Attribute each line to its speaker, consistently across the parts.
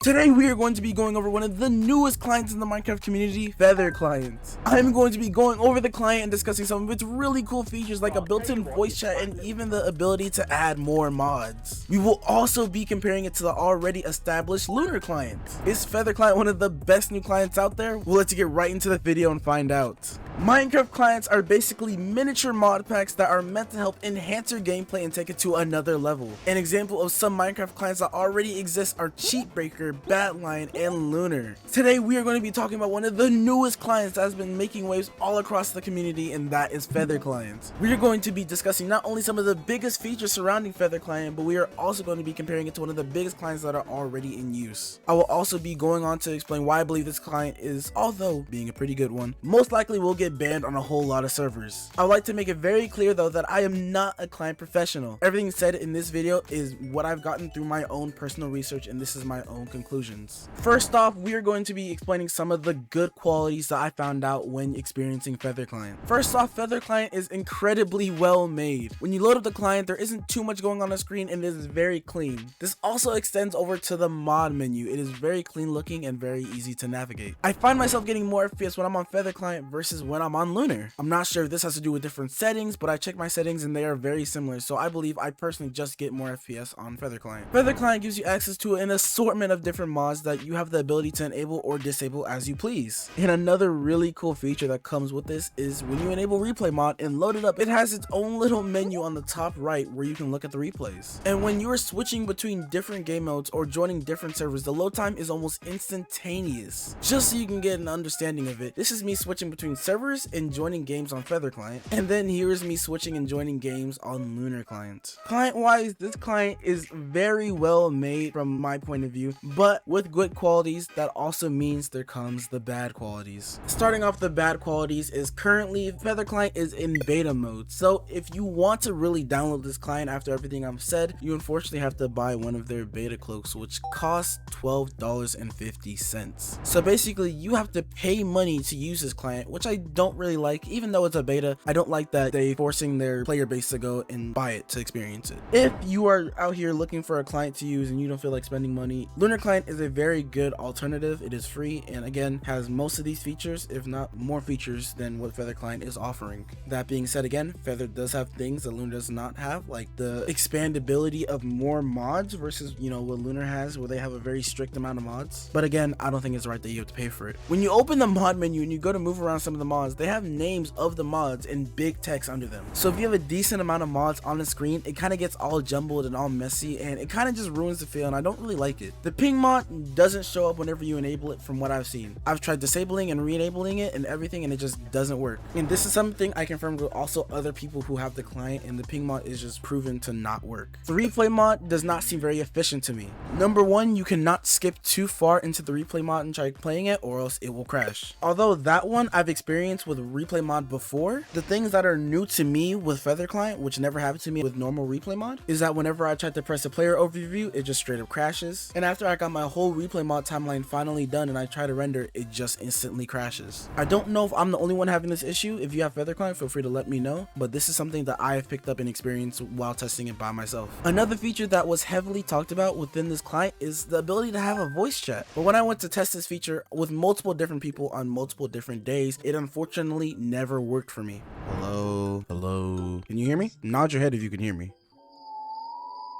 Speaker 1: Today we are going to be going over one of the newest clients in the Minecraft community, Feather Client. I'm going to be going over the client and discussing some of its really cool features like a built-in voice chat and even the ability to add more mods. We will also be comparing it to the already established Lunar client. Is Feather Client one of the best new clients out there? Well, let's get right into the video and find out. Minecraft clients are basically miniature mod packs that are meant to help enhance your gameplay and take it to another level. An example of some Minecraft clients that already exist are Cheatbreaker, Batline, and Lunar. Today we are going to be talking about one of the newest clients that has been making waves all across the community, and that is Feather Client. We are going to be discussing not only some of the biggest features surrounding Feather Client, but we are also going to be comparing it to one of the biggest clients that are already in use. I will also be going on to explain why I believe this client is, although being a pretty good one, most likely will get banned on a whole lot of servers. I would like to make it very clear though that I am not a client professional. Everything said in this video is what I've gotten through my own personal research, and this is my own conclusions. First off, we are going to be explaining some of the good qualities that I found out when experiencing Feather Client. First off, Feather Client is incredibly well made. When you load up the client, there isn't too much going on the screen and it is very clean. This also extends over to the mod menu. It is very clean looking and very easy to navigate. I find myself getting more FPS when I'm on Feather Client versus when I'm on Lunar. I'm not sure if this has to do with different settings, but I checked my settings and they are very similar, so I believe I personally just get more FPS on Feather Client. Feather Client gives you access to an assortment of different mods that you have the ability to enable or disable as you please. And another really cool feature that comes with this is when you enable replay mod and load it up, it has its own little menu on the top right where you can look at the replays. And when you are switching between different game modes or joining different servers, the load time is almost instantaneous. Just so you can get an understanding of it, this is me switching between servers and joining games on Feather Client, and then here's me switching and joining games on Lunar Client. Client wise, this client is very well made from my point of view, but with good qualities, that also means there comes the bad qualities. Starting off, the bad qualities is currently Feather Client is in beta mode, so if you want to really download this client after everything I've said, you unfortunately have to buy one of their beta cloaks, which costs $12.50. So basically you have to pay money to use this client, which I don't really like. Even though it's a beta, I don't like that they forcing their player base to go and buy it to experience it. If you are out here looking for a client to use and you don't feel like spending money, Lunar Client is a very good alternative. It is free and again has most of these features, if not more features than what Feather Client is offering. That being said, again, Feather does have things that Lunar does not have, like the expandability of more mods versus, you know, what Lunar has, where they have a very strict amount of mods. But again, I don't think it's right that you have to pay for it. When you open the mod menu and you go to move around some of the mods, they have names of the mods in big text under them. So if you have a decent amount of mods on the screen, it kind of gets all jumbled and all messy, and it kind of just ruins the feel, and I don't really like it. The ping mod doesn't show up whenever you enable it from what I've seen. I've tried disabling and re-enabling it and everything, and it just doesn't work. And this is something I confirmed with also other people who have the client, and the ping mod is just proven to not work. The replay mod does not seem very efficient to me. Number one, you cannot skip too far into the replay mod and try playing it, or else it will crash. Although that one I've experienced with replay mod before, the things that are new to me with Feather Client, which never happened to me with normal replay mod, is that whenever I try to press the player overview, it just straight up crashes. And after I got my whole replay mod timeline finally done and I try to render, it just instantly crashes. I don't know if I'm the only one having this issue. If you have Feather Client, feel free to let me know, but this is something that I have picked up and experienced while testing it by myself. Another feature that was heavily talked about within this client is the ability to have a voice chat. But when I went to test this feature with multiple different people on multiple different days, it unfortunately never worked for me. Hello? Hello? Can you hear me? Nod your head if you can hear me.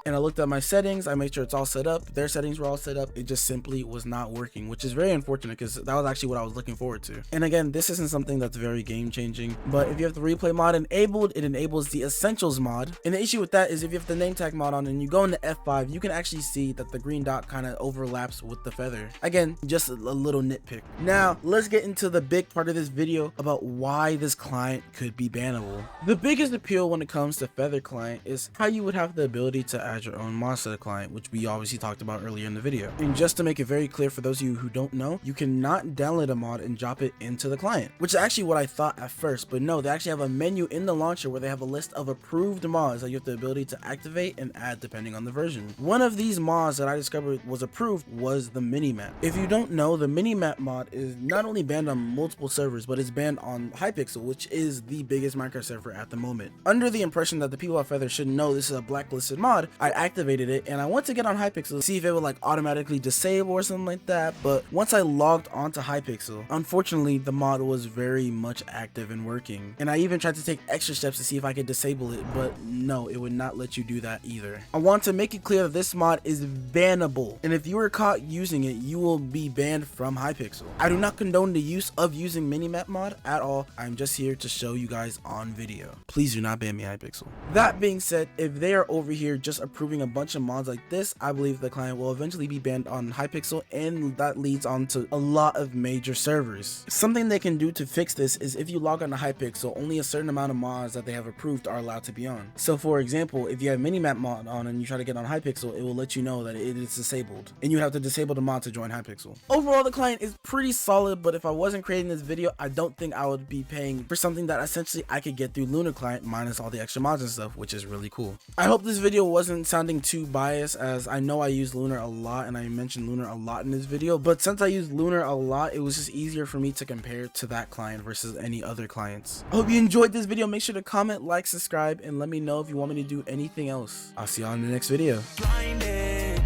Speaker 1: And I looked at my settings, I made sure it's all set up, their settings were all set up, it just simply was not working, which is very unfortunate because that was actually what I was looking forward to. And again, this isn't something that's very game changing, but if you have the replay mod enabled, it enables the essentials mod. And the issue with that is if you have the name tag mod on and you go into F5, you can actually see that the green dot kind of overlaps with the feather. Again, just a little nitpick. Now, let's get into the big part of this video about why this client could be bannable. The biggest appeal when it comes to Feather Client is how you would have the ability to add your own mods to the client, which we obviously talked about earlier in the video. And just to make it very clear for those of you who don't know, you cannot download a mod and drop it into the client, which is actually what I thought at first, but no, they actually have a menu in the launcher where they have a list of approved mods that you have the ability to activate and add depending on the version. One of these mods that I discovered was approved was the minimap. If you don't know, the minimap mod is not only banned on multiple servers, but it's banned on Hypixel, which is the biggest Minecraft server at the moment. Under the impression that the people at Feather should know this is a blacklisted mod, I activated it and I went to get on Hypixel to see if it would like automatically disable or something like that, but once I logged onto Hypixel, unfortunately the mod was very much active and working, and I even tried to take extra steps to see if I could disable it, but no, it would not let you do that either. I want to make it clear that this mod is bannable, and if you were caught using it, you will be banned from Hypixel. I do not condone the use of using minimap mod at all. I'm just here to show you guys on video. Please do not ban me, Hypixel. That being said, if they are over here just approving a bunch of mods like this, I believe the client will eventually be banned on Hypixel, and that leads on to a lot of major servers. Something they can do to fix this is if you log on to Hypixel, only a certain amount of mods that they have approved are allowed to be on. So for example, if you have minimap mod on and you try to get on Hypixel, it will let you know that it is disabled, and you have to disable the mod to join Hypixel. Overall, the client is pretty solid, but if I wasn't creating this video, I don't think I would be paying for something that essentially I could get through Lunar client minus all the extra mods and stuff, which is really cool. I hope this video wasn't sounding too biased, as I know I use Lunar a lot and I mentioned Lunar a lot in this video, but since I use Lunar a lot, it was just easier for me to compare to that client versus any other clients. I hope you enjoyed this video. Make sure to comment, like, subscribe, and let me know if you want me to do anything else. I'll see you on the next video.
Speaker 2: Blinded.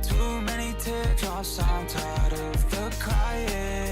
Speaker 2: Too many teardrops, I'm tired of the crying.